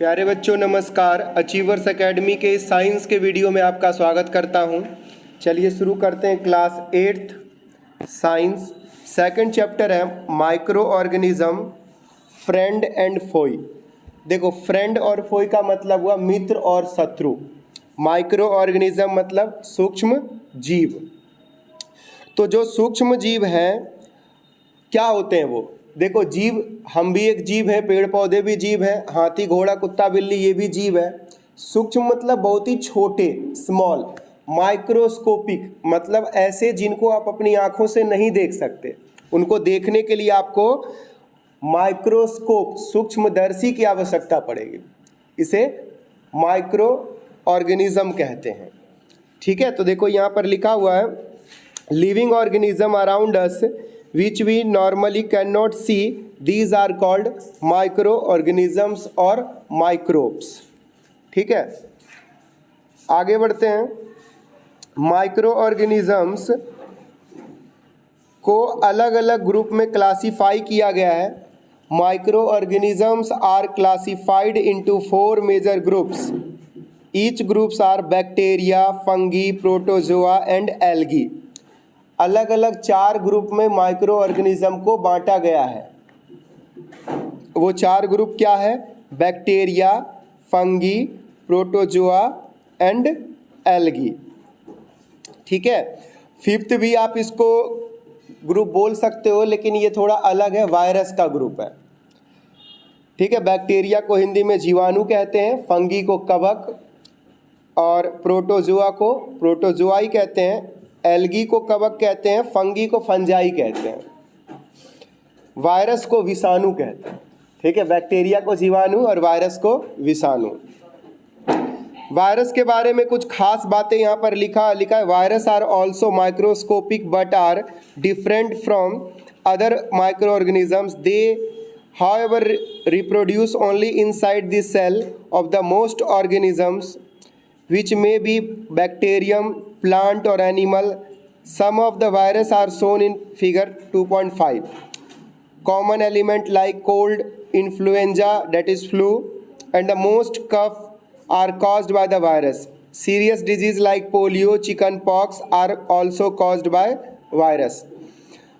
प्यारे बच्चों नमस्कार। अचीवर्स एकेडमी के साइंस के वीडियो में आपका स्वागत करता हूं। चलिए शुरू करते हैं। क्लास 8 साइंस सेकंड चैप्टर है micro organism friend and Foy. देखो, फ्रेंड और फोई का मतलब हुआ मित्र और शत्रु। माइक्रो ऑर्गेनिज्म मतलब सूक्ष्म जीव। तो जो सूक्ष्म जीव हैं क्या होते हैं वो? देखो, जीव, हम भी एक जीव है, पेड़ पौधे भी जीव हैं, हाथी घोड़ा कुत्ता बिल्ली ये भी जीव है। सूक्ष्म मतलब बहुत ही छोटे, स्मॉल। माइक्रोस्कोपिक मतलब ऐसे जिनको आप अपनी आंखों से नहीं देख सकते, उनको देखने के लिए आपको माइक्रोस्कोप सूक्ष्मदर्शी की आवश्यकता पड़ेगी। इसे माइक्रो ऑर्गेनिज्म कहते हैं। ठीक है, तो देखो यहाँ पर लिखा हुआ है living organism around us which we normally cannot see, these are called microorganisms और microbes। ठीक है, आगे बढ़ते हैं। माइक्रो ऑर्गेनिजम्स को अलग अलग ग्रुप में क्लासीफाई किया गया है। Micro organisms are classified into 4 major groups. Each groups are bacteria, fungi, protozoa and algae. अलग अलग 4 ग्रुप में माइक्रो ऑर्गेनिज्म को बांटा गया है। वो 4 ग्रुप क्या है? Bacteria, fungi, protozoa and algae. ठीक है, 5th भी आप इसको ग्रुप बोल सकते हो, लेकिन ये थोड़ा अलग है, वायरस का ग्रुप है। ठीक है, बैक्टीरिया को हिंदी में जीवाणु कहते हैं, फंगी को कवक और प्रोटोजोआ को प्रोटोजोआई कहते हैं, एल्गी को कवक कहते हैं, फंगी को फंजाई कहते हैं, वायरस को विषाणु कहते हैं। ठीक है, बैक्टीरिया को जीवाणु और वायरस को विषाणु। वायरस के बारे में कुछ खास बातें यहाँ पर लिखा है। Virus are also microscopic but are different from other micro organisms. They however reproduce only inside the cell of the most organisms which may be bacterium, plant or animal. Some of the virus are shown in figure 2.5. Common element like cold, influenza, that is flu, and the most cough are caused by the virus. Serious disease like polio, chicken pox are also caused by virus.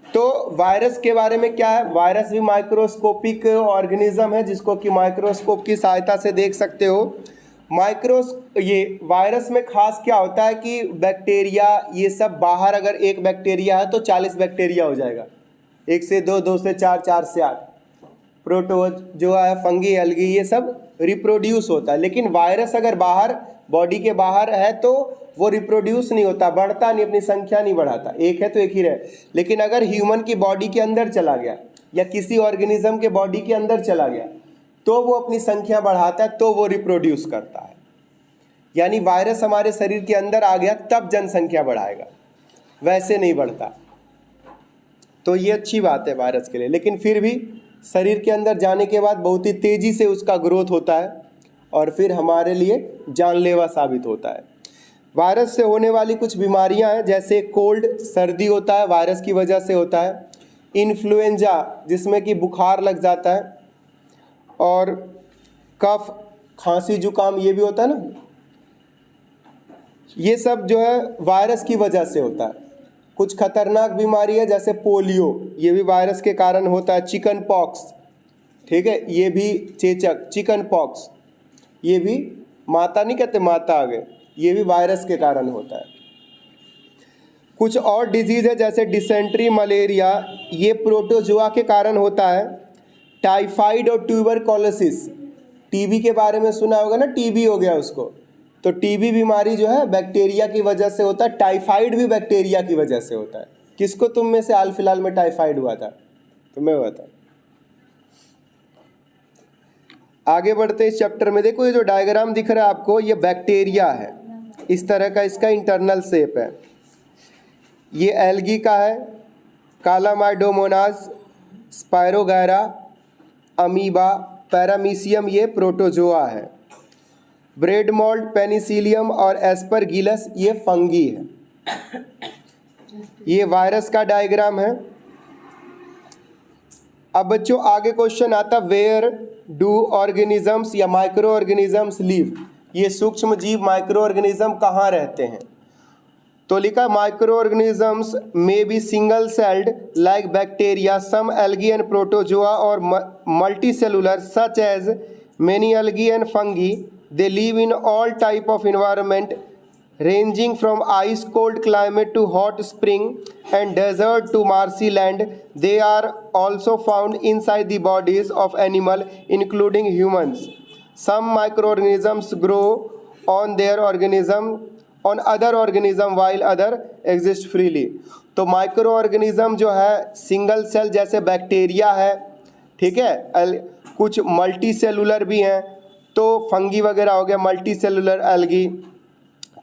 तो virus के बारे में क्या है? Virus भी microscopic organism है जिसको कि माइक्रोस्कोप की सहायता से देख सकते हो। ये वायरस में खास क्या होता है कि बैक्टीरिया ये सब बाहर, अगर एक बैक्टीरिया है तो 40 बैक्टीरिया हो जाएगा, 1 से 2, 2 से 4, 4 से 8। प्रोटोज जो है, फंगी, एल्गी, ये सब रिप्रोड्यूस होता है। लेकिन वायरस अगर बाहर, बॉडी के बाहर है तो वो रिप्रोड्यूस नहीं होता, बढ़ता नहीं, अपनी संख्या नहीं बढ़ाता, एक है तो एक ही रहे। लेकिन अगर ह्यूमन की बॉडी के अंदर चला गया या किसी ऑर्गेनिज्म के बॉडी के अंदर चला गया तो वो अपनी संख्या बढ़ाता है, तो वो रिप्रोड्यूस करता है। यानी वायरस हमारे शरीर के अंदर आ गया तब जनसंख्या बढ़ाएगा, वैसे नहीं बढ़ता। तो ये अच्छी बात है वायरस के लिए। लेकिन फिर भी शरीर के अंदर जाने के बाद बहुत ही तेज़ी से उसका ग्रोथ होता है और फिर हमारे लिए जानलेवा साबित होता है। वायरस से होने वाली कुछ बीमारियां हैं, जैसे कोल्ड, सर्दी होता है, वायरस की वजह से होता है। इन्फ्लुएंजा, जिसमें कि बुखार लग जाता है, और कफ, खांसी, जुकाम, ये भी होता है ना, ये सब जो है वायरस की वजह से होता है। कुछ खतरनाक बीमारी है जैसे पोलियो, ये भी वायरस के कारण होता है। चिकन पॉक्स, ठीक है, ये भी चेचक, चिकन पॉक्स, ये भी माता नहीं कहते, माता आ गए, ये भी वायरस के कारण होता है। कुछ और डिजीज़ है जैसे डिसेंट्री, मलेरिया, ये प्रोटोजोआ के कारण होता है। टाइफाइड और ट्यूबरकुलोसिस, टीबी के बारे में सुना होगा ना, टीबी हो गया उसको, तो टीबी बीमारी जो है बैक्टीरिया की वजह से होता है। टाइफाइड भी बैक्टीरिया की वजह से होता है। किसको तुम में से हाल फिलहाल में टाइफाइड हुआ था? तुम्हें हुआ था। आगे बढ़ते इस चैप्टर में। देखो, ये जो डायग्राम दिख रहा है आपको, ये बैक्टीरिया है, इस तरह का इसका इंटरनल शेप है। ये एल्गी का है, कालामाइडोमोनास, स्पायरोगैरा, अमीबा, पैरामीशियम, ये प्रोटोजोआ है। ब्रेड मोल्ड, पेनिसिलियम और एस्परगिलस, ये फंगी है। ये वायरस का डायग्राम है। अब बच्चों आगे क्वेश्चन आता, वेयर डू ऑर्गेनिजम्स या माइक्रो ऑर्गेनिजम्स लिव, ये सूक्ष्म जीव माइक्रो ऑर्गेनिज्म कहाँ रहते हैं। तो लिखा microorganisms may be single celled like bacteria, some algae and protozoa और multicellular such as many algae and fungi. They live in all type of environment ranging from ice cold climate to hot spring and desert to marshy land. They are also found inside the bodies of animal including humans. Some microorganisms grow on other organism while other exist freely. तो micro organism जो है single cell जैसे bacteria है, ठीक है, कुछ multi cellular भी हैं, तो फंगी वगैरह हो गया, मल्टी सेलुलर एल्गी,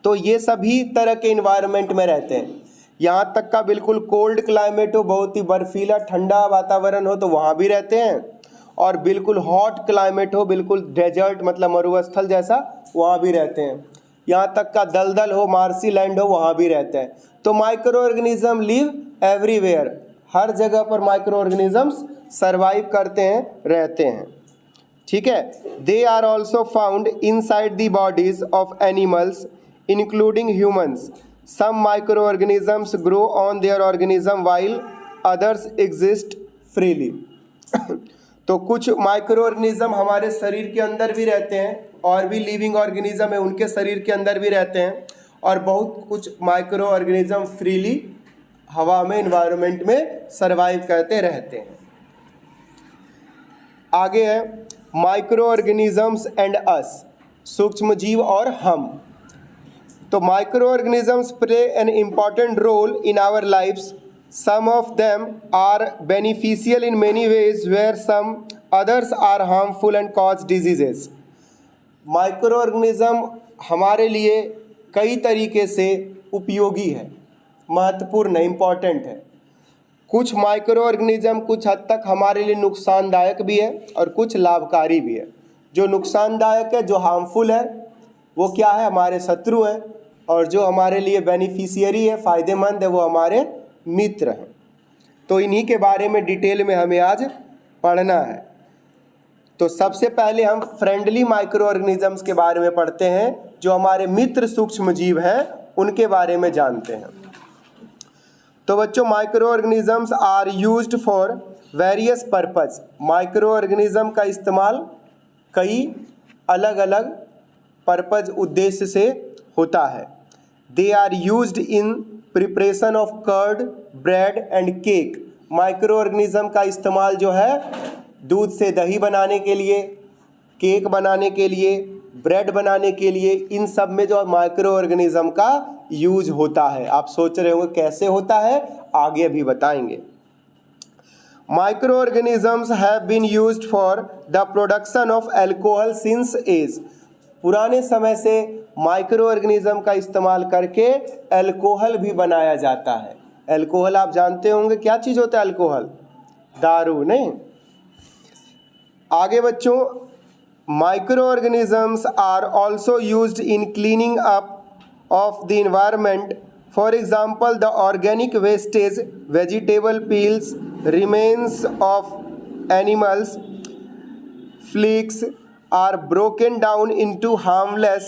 तो ये सभी तरह के इन्वायरमेंट में रहते हैं। यहाँ तक का बिल्कुल कोल्ड क्लाइमेट हो, बहुत ही बर्फीला ठंडा वातावरण हो, तो वहाँ भी रहते हैं, और बिल्कुल हॉट क्लाइमेट हो, बिल्कुल डेजर्ट मतलब मरुस्थल जैसा, वहाँ भी रहते हैं। यहाँ तक का दलदल हो, मार्सी लैंड हो, वहाँ भी रहते हैं। तो माइक्रो ऑर्गेनिज्म लिव एवरीवेयर, हर जगह पर माइक्रो ऑर्गेनिजम्स सर्वाइव करते हैं, रहते हैं, ठीक है। They are also found inside the bodies of animals including humans. Some microorganisms grow on their organism while others exist freely. तो कुछ माइक्रो ऑर्गेनिज्म हमारे शरीर के अंदर भी रहते हैं, और भी लिविंग ऑर्गेनिज्म है उनके शरीर के अंदर भी रहते हैं, और बहुत कुछ माइक्रो ऑर्गेनिज्म फ्रीली हवा में इन्वायरमेंट में सर्वाइव करते रहते हैं। आगे है माइक्रो ऑर्गेनिजम्स एंड अस, सूक्ष्म जीव और हम। तो micro organisms play an important role in our lifes. Some of them are beneficial in many ways where some others are harmful and cause diseases. Micro organism हमारे लिए कई तरीके से उपयोगी है, महत्वपूर्ण है, इम्पॉर्टेंट है. कुछ माइक्रो ऑर्गेनिज्म कुछ हद तक हमारे लिए नुकसानदायक भी है और कुछ लाभकारी भी है. जो नुकसानदायक है, जो हार्मफुल है, वो क्या है, हमारे शत्रु हैं, और जो हमारे लिए बेनिफिशियरी है, फ़ायदेमंद है, वो हमारे मित्र हैं. तो इन्हीं के बारे में डिटेल में हमें आज पढ़ना है. तो सबसे पहले हम फ्रेंडली माइक्रो ऑर्गेनिजम्स के बारे में पढ़ते हैं, जो हमारे मित्र सूक्ष्म जीव हैं, उनके बारे में जानते हैं. तो बच्चों, micro organisms are used for various purpose. Micro organism का इस्तेमाल कई अलग अलग पर्पज, उद्देश्य से होता है. They are used in preparation of curd, bread and cake. Micro organism का इस्तेमाल जो है दूध से दही बनाने के लिए, केक बनाने के लिए, ब्रेड बनाने के लिए, इन सब में जो माइक्रो ऑर्गेनिज्म का यूज होता है. आप सोच रहे होंगे कैसे होता है, आगे अभी बताएंगे. Micro organisms have been used for the production of alcohol since age. पुराने समय से माइक्रो ऑर्गेनिज्म का इस्तेमाल करके एल्कोहल भी बनाया जाता है. एल्कोहल आप जानते होंगे क्या चीज़ होता है एल्कोहल, दारू नहीं. आगे बच्चों, micro organisms are also used in cleaning up of the environment. For example, the organic wastage, vegetable peels, remains of animals faeces are broken down into harmless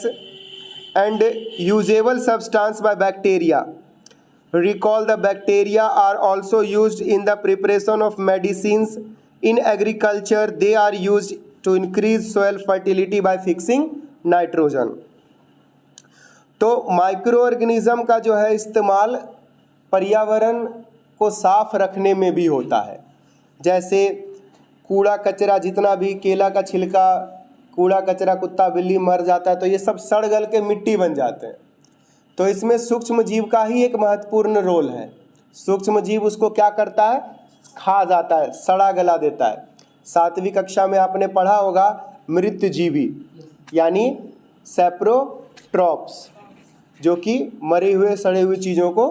and usable substance by bacteria. Recall, the bacteria are also used in the preparation of medicines. In agriculture, they are used to increase soil fertility by fixing nitrogen. तो micro organism का जो है इस्तेमाल पर्यावरण को साफ रखने में भी होता है. जैसे कूड़ा कचरा, जितना भी केला का छिलका, कूड़ा कचरा, कुत्ता बिल्ली मर जाता है तो ये सब सड़ गल के मिट्टी बन जाते हैं. तो इसमें सूक्ष्म जीव का ही एक महत्वपूर्ण रोल है. सूक्ष्म जीव उसको क्या करता है, खा जाता है, सड़ा गला देता है. 7वीं कक्षा में आपने पढ़ा होगा मृतजीवी यानी सेप्रोट्रॉप्स, जो कि मरे हुए सड़े हुए चीज़ों को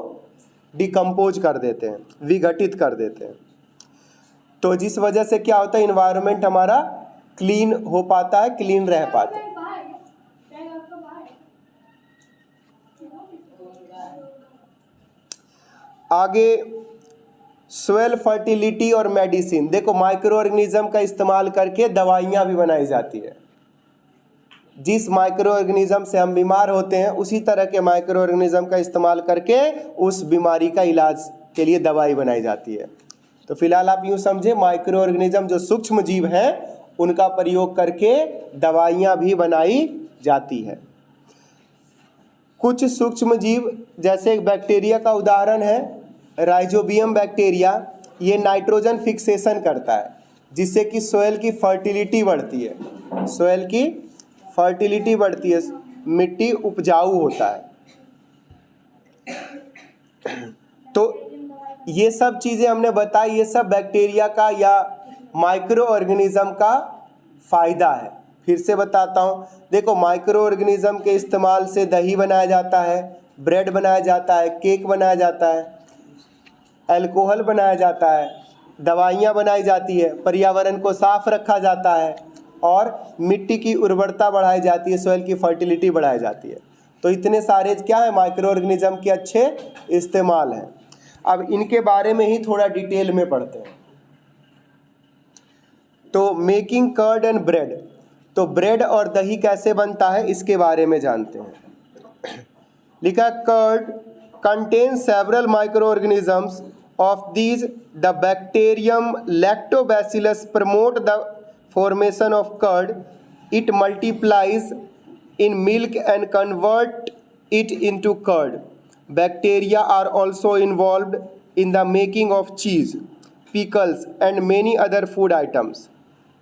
डिकम्पोज कर देते हैं, विघटित कर देते हैं. तो जिस वजह से क्या होता है, इन्वायरमेंट हमारा क्लीन हो पाता है, क्लीन रह पाता है. आगे सोयल फर्टिलिटी और मेडिसिन। देखो माइक्रो ऑर्गेनिज्म का इस्तेमाल करके दवाइयाँ भी बनाई जाती है। जिस माइक्रो ऑर्गेनिज्म से हम बीमार होते हैं उसी तरह के माइक्रो ऑर्गेनिज्म का इस्तेमाल करके उस बीमारी का इलाज के लिए दवाई बनाई जाती है। तो फिलहाल आप यूँ समझे माइक्रो ऑर्गेनिज्म जो सूक्ष्म जीव हैं उनका प्रयोग करके दवाइयाँ भी बनाई जाती है। कुछ सूक्ष्म जीव जैसे एक बैक्टीरिया का उदाहरण है राइजोबियम बैक्टीरिया, ये नाइट्रोजन फिक्सेशन करता है जिससे कि सोयल की फर्टिलिटी बढ़ती है। सोयल की फर्टिलिटी बढ़ती है, मिट्टी उपजाऊ होता है। तो ये सब चीज़ें हमने बताई, ये सब बैक्टीरिया का या माइक्रो ऑर्गेनिज्म का फ़ायदा है। फिर से बताता हूँ, देखो माइक्रो ऑर्गेनिज्म के इस्तेमाल से दही बनाया जाता है, ब्रेड बनाया जाता है, केक बनाया जाता है, अल्कोहल बनाया जाता है, दवाइयाँ बनाई जाती है, पर्यावरण को साफ रखा जाता है और मिट्टी की उर्वरता बढ़ाई जाती है, सॉइल की फर्टिलिटी बढ़ाई जाती है। तो इतने सारे क्या है माइक्रो ऑर्गेनिज्म के अच्छे इस्तेमाल हैं। अब इनके बारे में ही थोड़ा डिटेल में पढ़ते हैं। तो मेकिंग कर्ड एंड ब्रेड, तो ब्रेड और दही कैसे बनता है इसके बारे में जानते हैं। लिखा curd contains several microorganisms. Of these, the bacterium Lactobacillus promote the formation of curd. It multiplies in milk and convert it into curd. Bacteria are also involved in the making of cheese, pickles, and many other food items.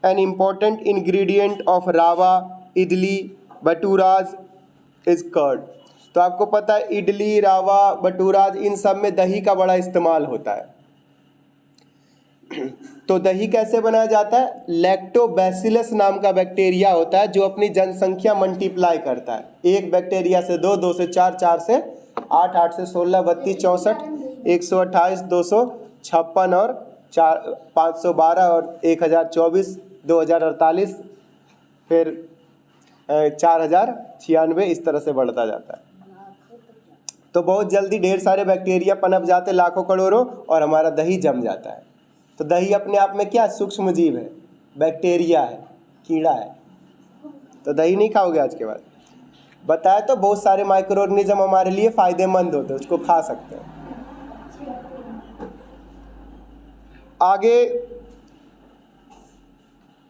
An important ingredient of rava, idli, baturas is curd. तो आपको पता है इडली, रावा, बटूराज इन सब में दही का बड़ा इस्तेमाल होता है। तो दही कैसे बनाया जाता है? लैक्टोबैसिलस नाम का बैक्टीरिया होता है जो अपनी जनसंख्या मल्टीप्लाई करता है। एक बैक्टीरिया से 2, 2 से 4, 4 से 8, 8 से 16, 32, 64, 128, 256 और 512 और 1024, 2048, फिर 4096, इस तरह से बढ़ता जाता है। तो बहुत जल्दी ढेर सारे बैक्टीरिया पनप जाते, लाखों करोड़ों, और हमारा दही जम जाता है। तो दही अपने आप में क्या सूक्ष्म जीव है, बैक्टीरिया है, कीड़ा है। तो दही नहीं खाओगे आज के बाद। बताया तो बहुत सारे माइक्रो ऑर्गेनिज्म हमारे लिए फ़ायदेमंद होते हैं, उसको खा सकते हैं। आगे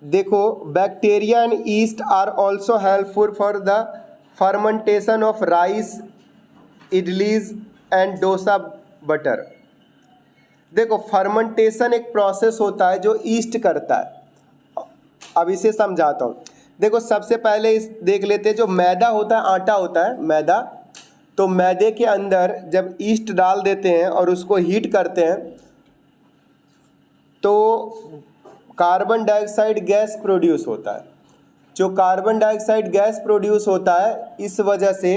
देखो, bacteria and yeast are also helpful for the fermentation of rice, idlis and dosa batter. देखो फर्मेंटेशन एक प्रोसेस होता है जो ईस्ट करता है। अब इसे समझाता हूँ। देखो सबसे पहले इस देख लेते हैं, जो मैदा होता है, आटा होता है मैदा, तो मैदे के अंदर जब ईस्ट डाल देते हैं और उसको हीट करते हैं तो कार्बन डाइऑक्साइड गैस प्रोड्यूस होता है। जो कार्बन डाइऑक्साइड गैस प्रोड्यूस होता है इस वजह से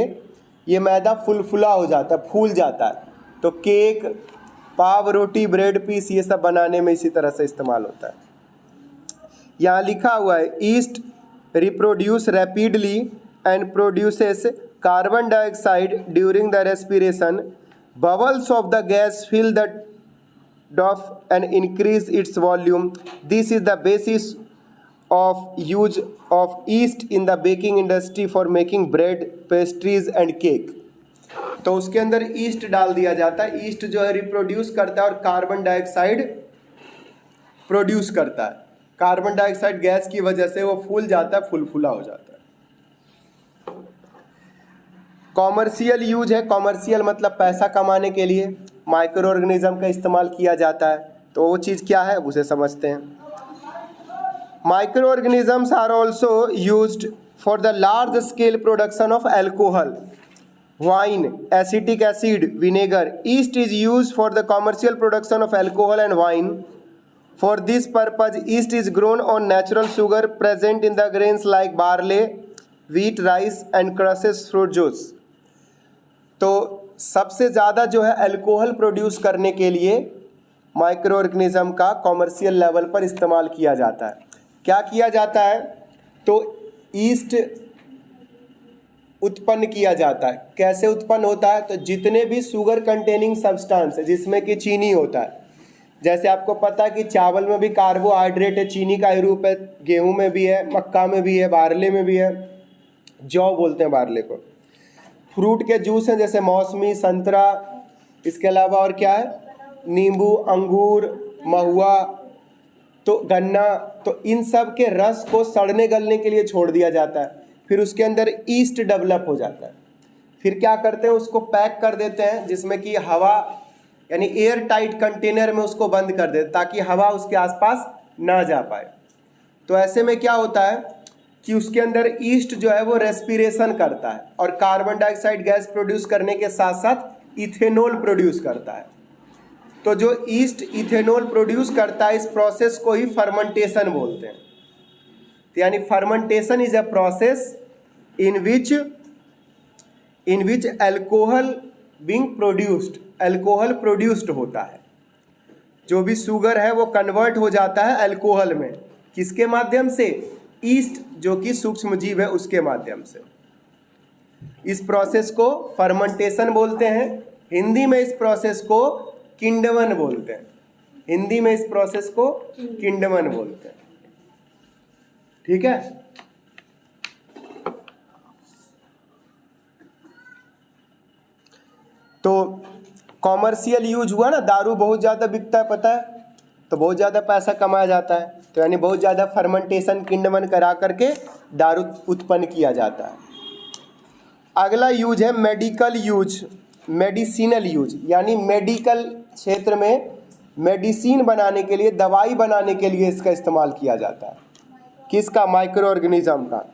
ये मैदा फुलफुला हो जाता है, फूल जाता है। तो केक, पाव, रोटी, ब्रेड पीस, ये सब बनाने में इसी तरह से इस्तेमाल होता है। यहाँ लिखा हुआ है yeast reproduce rapidly and produces carbon dioxide during the respiration. Bubbles of the gas fill the dough and increase its volume. This is the basis of use of yeast in the baking industry for making bread, pastries and cake। तो उसके अंदर east डाल दिया जाता है। East जो है reproduce करता है और कार्बन डाइऑक्साइड प्रोड्यूस करता है। कार्बन डाइऑक्साइड गैस की वजह से वो फूल जाता है, फुलफुला हो जाता है। कॉमर्शियल यूज है, कॉमर्शियल मतलब पैसा कमाने के लिए माइक्रो ऑर्गेनिज्म का इस्तेमाल किया जाता है। तो वो चीज़ क्या है उसे समझते हैं। Microorganisms are also used for the large scale production of alcohol, wine, acetic acid, vinegar. Yeast is used for the commercial production of alcohol and wine. For this purpose, yeast is grown on natural sugar present in the grains like barley, wheat, rice and crushes fruit juice. तो सबसे ज़्यादा जो है alcohol produce करने के लिए micro organism का commercial level पर इस्तेमाल किया जाता है। क्या किया जाता है? तो ईस्ट उत्पन्न किया जाता है। कैसे उत्पन्न होता है? तो जितने भी शुगर कंटेनिंग सब्सटेंस है जिसमें कि चीनी होता है, जैसे आपको पता है कि चावल में भी कार्बोहाइड्रेट है, चीनी का ही रूप है, गेहूं में भी है, मक्का में भी है, बारले में भी है, जौ बोलते हैं बारले को। फ्रूट के जूस हैं जैसे मौसमी, संतरा, इसके अलावा और क्या है, नींबू, अंगूर, महुआ, तो गन्ना, तो इन सब के रस को सड़ने गलने के लिए छोड़ दिया जाता है, फिर उसके अंदर ईस्ट डेवलप हो जाता है, फिर क्या करते हैं उसको पैक कर देते हैं जिसमें कि हवा यानी एयर टाइट कंटेनर में उसको बंद कर देते ताकि हवा उसके आसपास ना जा पाए। तो ऐसे में क्या होता है कि उसके अंदर ईस्ट जो है वो रेस्पिरेशन करता है और कार्बन डाइऑक्साइड गैस प्रोड्यूस करने के साथ साथ इथेनॉल प्रोड्यूस करता है। तो जो ईस्ट इथेनॉल प्रोड्यूस करता है, इस प्रोसेस को ही फर्मेंटेशन बोलते हैं। तो यानी fermentation is a process in which alcohol being produced, alcohol produced होता है। जो भी शुगर है वो कन्वर्ट हो जाता है अल्कोहल में, किसके माध्यम से, ईस्ट जो कि सूक्ष्म जीव है उसके माध्यम से। इस प्रोसेस को फर्मेंटेशन बोलते हैं। हिंदी में इस प्रोसेस को किंडवन बोलते हैं, हिंदी में इस प्रोसेस को किंडवन बोलते हैं। ठीक है, तो कॉमर्शियल यूज हुआ ना, दारू बहुत ज़्यादा बिकता है पता है, तो बहुत ज़्यादा पैसा कमाया जाता है, तो यानी बहुत ज़्यादा फर्मेंटेशन किंडवन करा करके दारू उत्पन्न किया जाता है। अगला यूज है मेडिकल यूज, मेडिसिनल यूज, यानी मेडिकल क्षेत्र में मेडिसिन बनाने के लिए, दवाई बनाने के लिए इसका इस्तेमाल किया जाता है। किसका, माइक्रो ऑर्गेनिज्म का।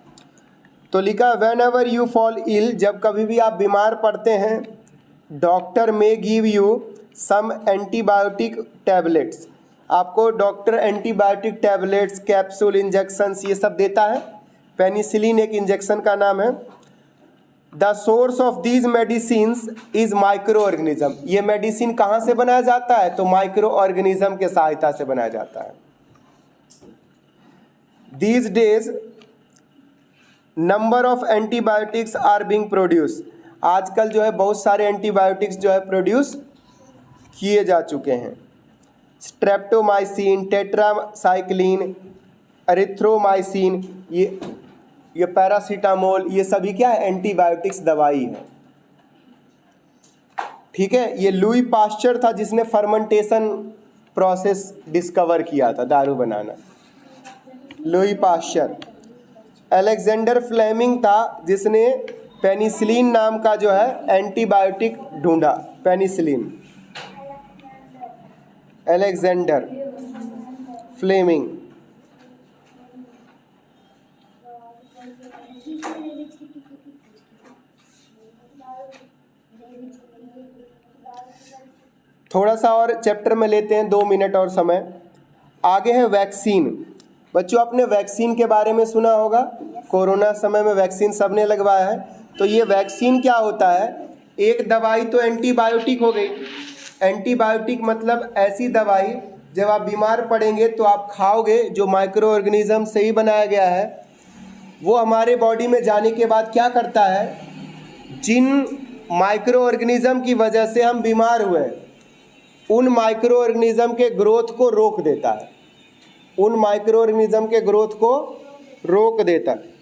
तो लिखा whenever you fall ill, जब कभी भी आप बीमार पड़ते हैं, doctor may give you some antibiotic tablets, आपको doctor antibiotic tablets, capsule, injections ये सब देता है। पेनिसिलिन एक इंजेक्शन का नाम है। The source of these medicines is micro organism, ये मेडिसिन कहाँ से बनाया जाता है, तो माइक्रो ऑर्गेनिज्म के सहायता से बनाया जाता है। These days number of antibiotics are being produce, आजकल जो है बहुत सारे एंटीबायोटिक्स जो है प्रोड्यूस किए जा चुके हैं। स्ट्रेप्टोमाइसिन, टेट्रासाइक्लिन, एरिथ्रोमाइसिन, ये पैरासीटामोल, ये सभी क्या है, एंटीबायोटिक्स दवाई है। ठीक है, ये लुई पास्चर था जिसने फर्मेंटेशन प्रोसेस डिस्कवर किया था, दारू बनाना, लुई पास्चर। अलेक्जेंडर फ्लेमिंग था जिसने पेनिसिलिन नाम का जो है एंटीबायोटिक ढूंढा, पेनिसिलिन, अलेक्जेंडर फ्लेमिंग। थोड़ा सा और चैप्टर में लेते हैं, 2 मिनट और समय। आगे है वैक्सीन। बच्चों आपने वैक्सीन के बारे में सुना होगा, कोरोना समय में वैक्सीन सबने लगवाया है। तो ये वैक्सीन क्या होता है, एक दवाई तो एंटीबायोटिक हो गई, एंटीबायोटिक मतलब ऐसी दवाई जब आप बीमार पड़ेंगे तो आप खाओगे, जो माइक्रो ऑर्गेनिज्म से ही बनाया गया है, वो हमारे बॉडी में जाने के बाद क्या करता है, जिन माइक्रो ऑर्गेनिज्म की वजह से हम बीमार हुए उन माइक्रो ऑर्गेनिज्म के ग्रोथ को रोक देता है, उन माइक्रो ऑर्गेनिज्म के ग्रोथ को रोक देता है।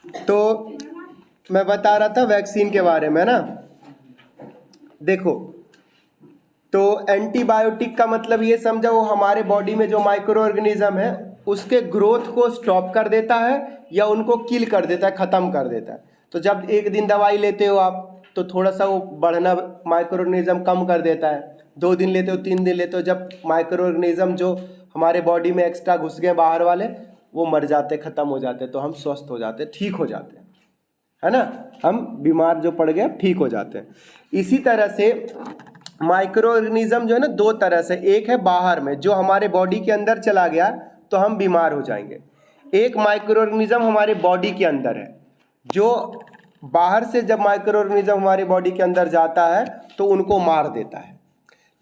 तो मैं बता रहा था वैक्सीन के बारे में ना, देखो तो एंटीबायोटिक का मतलब ये समझा, वो हमारे बॉडी में जो माइक्रो ऑर्गेनिज्म है उसके ग्रोथ को स्टॉप कर देता है या उनको किल कर देता है, ख़त्म कर देता है। तो जब एक दिन दवाई लेते हो आप तो थोड़ा सा वो बढ़ना माइक्रो ऑर्गेनिज्म कम कर देता है, 2 दिन लेते हो, 3 दिन लेते हो, जब माइक्रो ऑर्गेनिज्म जो हमारे बॉडी में एक्स्ट्रा घुस गए बाहर वाले वो मर जाते, ख़त्म हो जाते, तो हम स्वस्थ हो जाते, ठीक हो जाते हैं, है ना, हम बीमार जो पड़ गए ठीक हो जाते हैं। इसी तरह से माइक्रो ऑर्गेनिज्म जो है ना 2 तरह से, एक है बाहर में जो हमारे बॉडी के अंदर चला गया तो हम बीमार हो जाएंगे, एक माइक्रो ऑर्गेनिज्म हमारे बॉडी के अंदर है, जो बाहर से जब माइक्रो ऑर्गेनिज्म हमारे बॉडी के अंदर जाता है तो उनको मार देता है।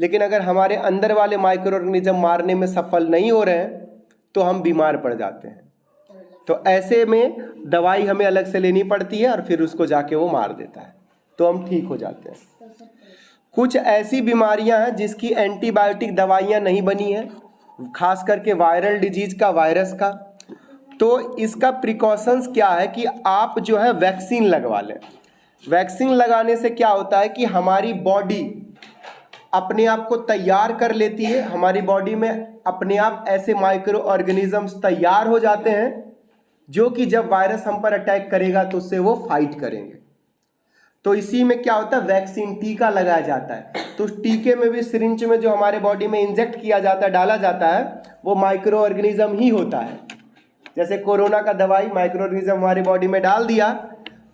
लेकिन अगर हमारे अंदर वाले माइक्रो ऑर्गेनिज्म मारने में सफल नहीं हो रहे हैं तो हम बीमार पड़ जाते हैं। तो ऐसे में दवाई हमें अलग से लेनी पड़ती है और फिर उसको जाके वो मार देता है तो हम ठीक हो जाते हैं। कुछ ऐसी बीमारियां हैं जिसकी एंटीबायोटिक दवाइयां नहीं बनी हैं, खास करके वायरल डिजीज का, वायरस का। तो इसका प्रिकॉशंस क्या है कि आप जो है वैक्सीन लगवा लें। वैक्सीन लगाने से क्या होता है कि हमारी बॉडी अपने आप को तैयार कर लेती है, हमारी बॉडी में अपने आप ऐसे माइक्रो ऑर्गेनिजम्स तैयार हो जाते हैं जो कि जब वायरस हम पर अटैक करेगा तो उससे वो फाइट करेंगे। तो इसी में क्या होता है, वैक्सीन, टीका लगाया जाता है। तो उस टीके में भी सिरिंज में जो हमारे बॉडी में इंजेक्ट किया जाता है, डाला जाता है, वो माइक्रो ऑर्गेनिज्म ही होता है। जैसे कोरोना का दवाई माइक्रो ऑर्गेनिज्म हमारी बॉडी में डाल दिया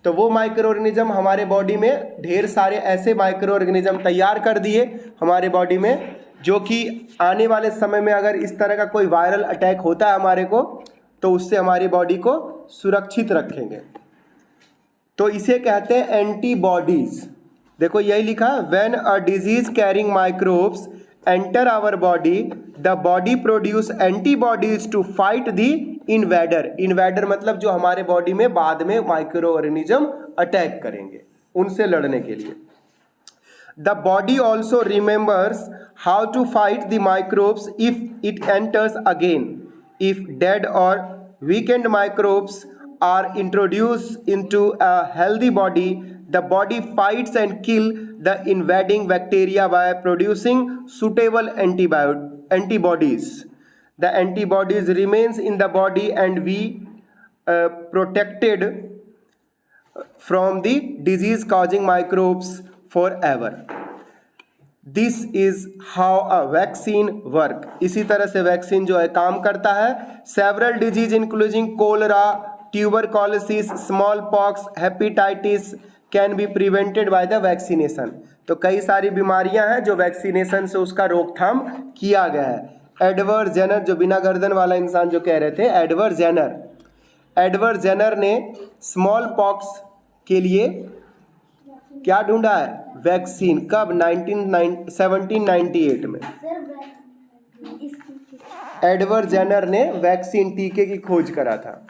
तो वो माइक्रो ऑर्गेनिज्म हमारे बॉडी में ढेर सारे ऐसे माइक्रो ऑर्गेनिज्म तैयार कर दिए हमारे बॉडी में, जो कि आने वाले समय में अगर इस तरह का कोई वायरल अटैक होता है हमारे को, तो उससे हमारी बॉडी को सुरक्षित रखेंगे। तो इसे कहते हैं एंटीबॉडीज। देखो यही लिखा है, when a disease carrying microbes enter our body the body produce antibodies to fight the invader. Invader मतलब जो हमारे बॉडी में बाद में माइक्रो ऑर्गेनिज्म अटैक करेंगे, उनसे लड़ने के लिए। The body also remembers how to fight the microbes if it enters again. If dead or weakened microbes are introduced into a healthy body, the body fights and kill the invading bacteria by producing suitable antibodies. The antibodies remains in the body and we protected from the disease causing microbes forever. This is how a vaccine work. इसी तरह से vaccine जो है काम करता है। Several disease including cholera, tuberculosis, smallpox, hepatitis can be prevented by the vaccination. तो कई सारी बीमारियां हैं जो वैक्सीनेशन से उसका रोकथाम किया गया है। एडवर्ड जेनर, जो बिना गर्दन वाला इंसान जो कह रहे थे, एडवर्ड जेनर ने स्मॉल पॉक्स के लिए क्या ढूंढा है, वैक्सीन। कब? 1798 में एडवर्ड जेनर ने वैक्सीन, टीके की खोज करा था।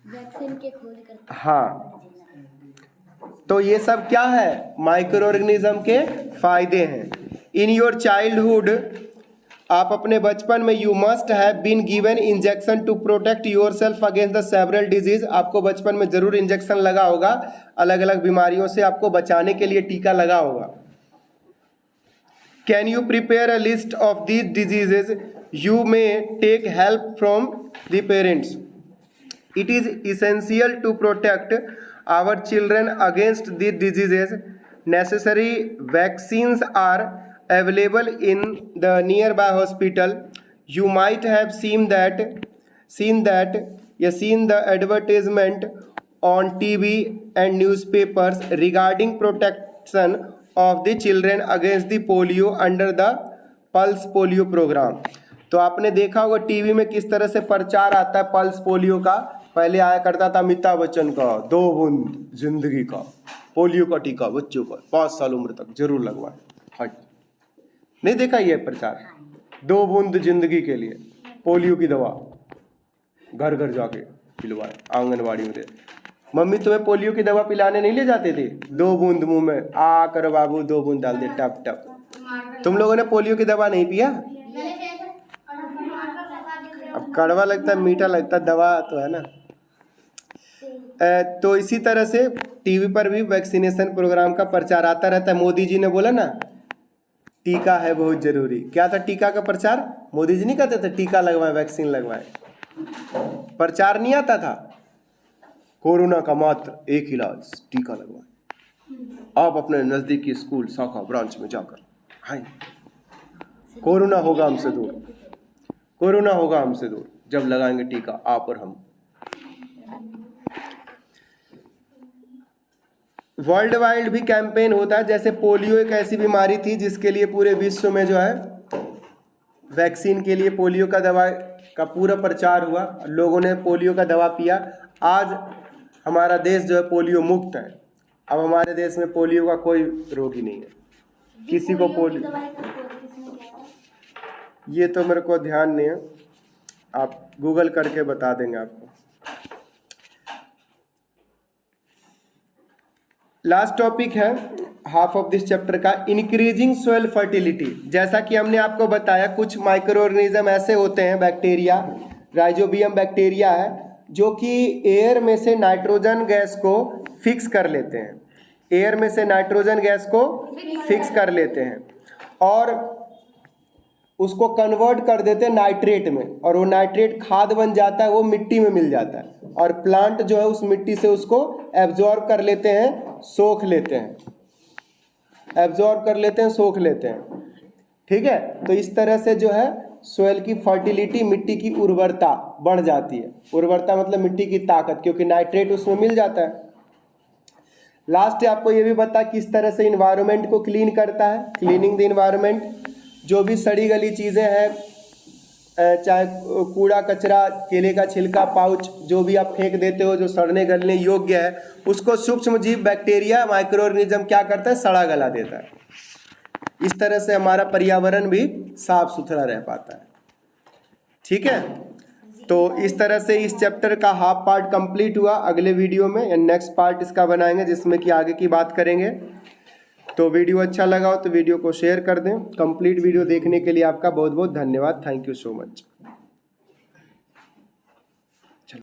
वैक्सीन के खोज करते। हाँ, तो ये सब क्या है, माइक्रो ऑर्गेनिज्म के फायदे हैं। इन योर चाइल्डहुड, आप अपने बचपन में, you must have been given injection to protect yourself against the several disease. आपको बचपन में जरूर इंजेक्शन लगा होगा, अलग अलग बीमारियों से आपको बचाने के लिए टीका लगा होगा। Can you prepare a list of these diseases you may take help from the parents. It is essential to protect our children against these diseases. Necessary vaccines are available in the nearby hospital. You might have seen the advertisement on TV and newspapers regarding protection of the children against the polio under the Pulse Polio program. तो आपने देखा होगा TV में किस तरह से प्रचार आता है पल्स पोलियो का। पहले आया करता था अमिताभ बच्चन का 2 बूंद जिंदगी का पोलियो का टीका बच्चों को 5 साल उम्र तक जरूर लगवाएं। हट, नहीं देखा ये प्रचार? 2 बूंद जिंदगी के लिए पोलियो की दवा घर घर जाके पिलवाए, आंगनबाड़ी में दे। मम्मी तुम्हें पोलियो की दवा पिलाने नहीं ले जाते थे? 2 बूंद मुंह में, आ करो बाबू 2 बूंद डाल दे, टप टप। तुम लोगों ने पोलियो की दवा नहीं पिया? अब कड़वा लगता है, मीठा लगता है, दवा तो है ना। तो इसी तरह से टीवी पर भी वैक्सीनेशन प्रोग्राम का प्रचार आता रहता है। मोदी जी ने बोला ना टीका है बहुत जरूरी। क्या था टीका का प्रचार? मोदी जी नहीं कहते थे टीका लगवाए, वैक्सीन लगवाए। प्रचार नहीं आता था, कोरोना का मात्र एक इलाज, टीका लगवाए। आप अपने नजदीकी स्कूल, शाखा, ब्रांच में जाकर, हाय कोरोना होगा हमसे दूर, कोरोना होगा हमसे दूर जब लगाएंगे टीका आप और हम। वर्ल्ड वाइड भी कैंपेन होता है। जैसे पोलियो एक ऐसी बीमारी थी जिसके लिए पूरे विश्व में जो है वैक्सीन के लिए पोलियो का दवा का पूरा प्रचार हुआ, लोगों ने पोलियो का दवा पिया। आज हमारा देश जो है पोलियो मुक्त है। अब हमारे देश में पोलियो का कोई रोग ही नहीं है, किसी को पोलियो। ये तो मेरे को ध्यान नहीं है, आप गूगल करके बता देंगे आपको। लास्ट टॉपिक है हाफ ऑफ दिस चैप्टर का इंक्रीजिंग सोइल फर्टिलिटी। जैसा कि हमने आपको बताया कुछ माइक्रो ऑर्गेनिज्म ऐसे होते हैं, बैक्टीरिया, राइजोबियम बैक्टीरिया है, जो कि एयर में से नाइट्रोजन गैस को फिक्स कर लेते हैं, एयर में से नाइट्रोजन गैस को फिक्स कर लेते हैं और उसको कन्वर्ट कर देते हैं नाइट्रेट में, और वो नाइट्रेट खाद बन जाता है, वो मिट्टी में मिल जाता है और प्लांट जो है उस मिट्टी से उसको एब्जॉर्ब कर लेते हैं, सोख लेते हैं, एब्जॉर्ब कर लेते हैं, सोख लेते हैं। ठीक है, तो इस तरह से जो है सोइल की फर्टिलिटी, मिट्टी की उर्वरता बढ़ जाती है। उर्वरता मतलब मिट्टी की ताकत, क्योंकि नाइट्रेट उसमें मिल जाता है। लास्ट आपको ये भी बता किस तरह से इन्वायरमेंट को क्लीन करता है, क्लीनिंग द इन्वायरमेंट। जो भी सड़ी गली चीज़ें हैं, चाहे कूड़ा कचरा, केले का छिलका, पाउच, जो भी आप फेंक देते हो जो सड़ने गलने योग्य है, उसको सूक्ष्म जीव बैक्टीरिया, माइक्रो ऑर्गेनिज्म क्या करता है, सड़ा गला देता है। इस तरह से हमारा पर्यावरण भी साफ सुथरा रह पाता है। ठीक है, तो इस तरह से इस चैप्टर का हाफ पार्ट कंप्लीट हुआ। अगले वीडियो में या नेक्स्ट पार्ट इसका बनाएंगे जिसमें कि आगे की बात करेंगे। तो वीडियो अच्छा लगा हो तो वीडियो को शेयर कर दें। कंप्लीट वीडियो देखने के लिए आपका बहुत बहुत धन्यवाद। Thank you so much.